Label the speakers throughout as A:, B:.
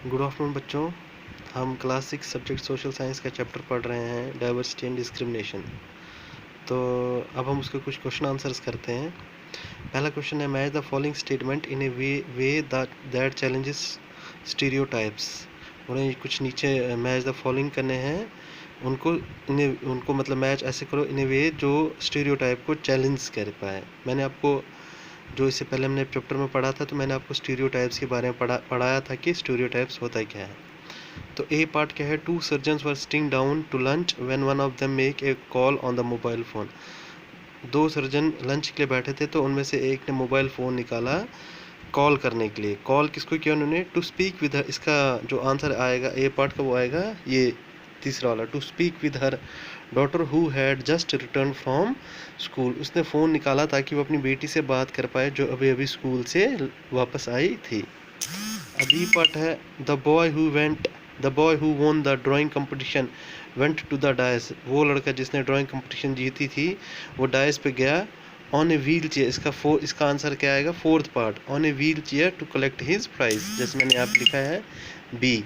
A: Good afternoon बच्चों। हम class 6 subject social science का चैप्टर पढ़ रहे हैं, डाइवर्सिटी एंड डिस्क्रिमिनेशन। तो अब हम उसके कुछ क्वेश्चन आंसर्स करते हैं। पहला क्वेश्चन है, match the following statement in A way that challenges stereotypes. उन्हें कुछ नीचे मैच द फॉलोइंग करने हैं, उनको मतलब मैच ऐसे करो इन ए वे जो स्टीरियोटाइप को चैलेंज कर पाए। मैंने आपको जो इससे पहले हमने चैप्टर में पढ़ा था, तो मैंने आपको स्टीरियोटाइप्स के बारे में पढ़ाया था कि स्टीरियोटाइप्स होता क्या है। तो ए पार्ट क्या है, 2 surgeons were sitting down to lunch when one of them make a call on the mobile phone. 2 surgeon lunch के लिए बैठे थे, तो उनमें से एक ने मोबाइल फ़ोन निकाला कॉल करने के लिए। कॉल किसको किया उन्होंने? To speak with her. इसका जो आंसर आएगा ए पार्ट का वो आएगा ये तीसरा वाला, to speak with her daughter who had just return from school. उसने फ़ोन निकाला ताकि वो अपनी बेटी से बात कर पाए जो अभी अभी स्कूल से वापस आई थी। अभी पार्ट है, the boy who won the drawing competition went to the dais. वो लड़का जिसने ड्राइंग कंपटीशन जीती थी वो डायस पे गया ऑन ए व्हील चेयर। इसका आंसर क्या आएगा? Fourth part, on a wheelchair to collect his prize, जैसे मैंने यहाँ पे लिखा है बी।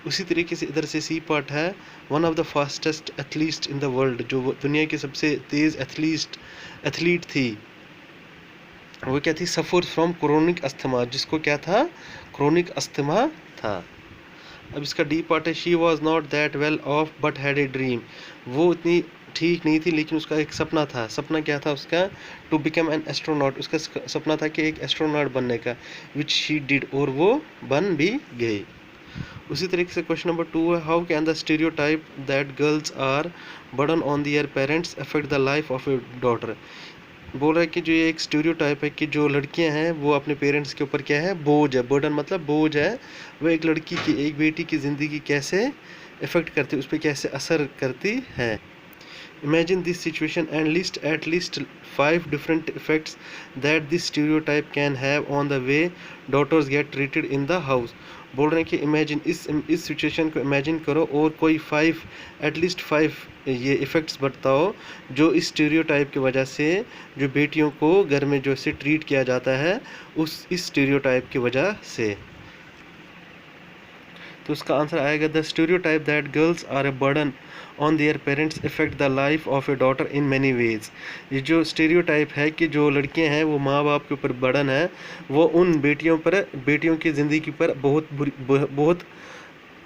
A: उसी तरीके से इधर से सी पार्ट है, one of the fastest athlete in the world. जो दुनिया की सबसे तेज़ एथलीट थी, वो क्या थी? Suffer from chronic asthma. जिसको क्या था? क्रोनिक अस्थमा था। अब इसका डी पार्ट है, she was not that well of but had a dream. वो इतनी ठीक नहीं थी लेकिन उसका एक सपना था। सपना क्या था उसका? To become an astronaut. उसका सपना था कि एक एस्ट्रोनॉट बनने का, विच शी डिड, और वो बन भी गई। उसी तरीके से क्वेश्चन नंबर 2 है, how can the stereotype that girls are burden on their parents affect the life of a daughter. बोल रहा है कि जो ये एक स्टीरियोटाइप है कि जो लड़कियां हैं वो अपने पेरेंट्स के ऊपर क्या है? बोझ है। बर्डन मतलब बोझ है। वो एक बेटी की ज़िंदगी कैसे इफ़ेक्ट करती है, उस पर कैसे असर करती है। Imagine this situation and list at least 5 different effects that this stereotype can have on the way daughters get treated in the house. बोल रहे हैं कि इमेजिन, इस सिचुएशन को इमेजिन करो और कोई 5 एटलीस्ट 5 ये इफ़ेक्ट्स बताओ जो इस स्टीरियोटाइप की वजह से जो बेटियों को घर में जो से ट्रीट किया जाता है इस स्टीरियोटाइप की वजह से। तो उसका आंसर आएगा, the stereotype that girls are a burden on their parents effect the life of a daughter in many ways. ये जो स्टीरियोटाइप है कि जो लड़कियां हैं वो माँ बाप के ऊपर बर्डन है, वो उन बेटियों की ज़िंदगी पर बहुत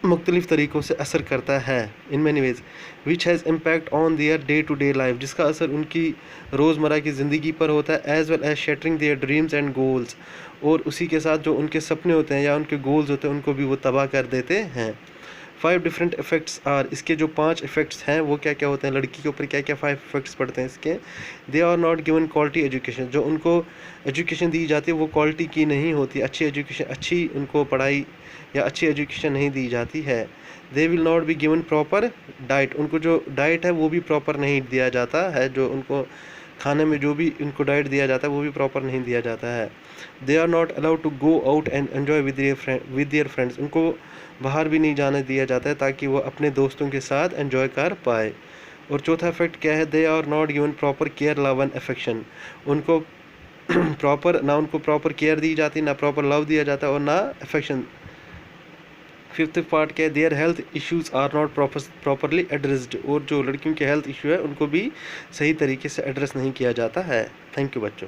A: मुख्तलिफ़ तरीक़ों से असर करता है। In many ways which has impact on their day to day life, जिसका असर उनकी रोज़मर्रा की ज़िंदगी पर होता है। As well as shattering their dreams and goals, और उसी के साथ जो उनके सपने होते हैं या उनके गोल्स होते हैं उनको भी वो तबाह कर देते हैं। 5 डिफरेंट इफ़ेक्ट्स आर, इसके जो 5 इफ़ेक्ट्स हैं वो क्या क्या होते हैं? लड़की के ऊपर क्या क्या 5 इफ़ेक्ट्स पड़ते हैं इसके? They are not given quality education. जो उनको एजुकेशन दी जाती है वो क्वालिटी की नहीं होती। अच्छी एजुकेशन, अच्छी उनको पढ़ाई या अच्छी एजुकेशन नहीं दी जाती है। They will not be given proper diet. उनको जो डाइट है वो भी प्रॉपर नहीं दिया जाता है। जो उनको खाने में जो भी उनको डाइट दिया जाता है वो भी प्रॉपर नहीं दिया जाता है। They are not allowed to go out and enjoy with their friends. उनको बाहर भी नहीं जाने दिया जाता है ताकि वो अपने दोस्तों के साथ एंजॉय कर पाए। और चौथा इफेक्ट क्या है? They are not given proper care, love and affection. उनको उनको प्रॉपर केयर दी जाती, ना प्रॉपर लव दिया जाता और ना अफेक्शन। फिफ्थ पार्ट क्या है? Their health issues are not properly addressed. और जो लड़कियों के हेल्थ इशू है उनको भी सही तरीके से एड्रेस नहीं किया जाता है। थैंक यू बच्चों।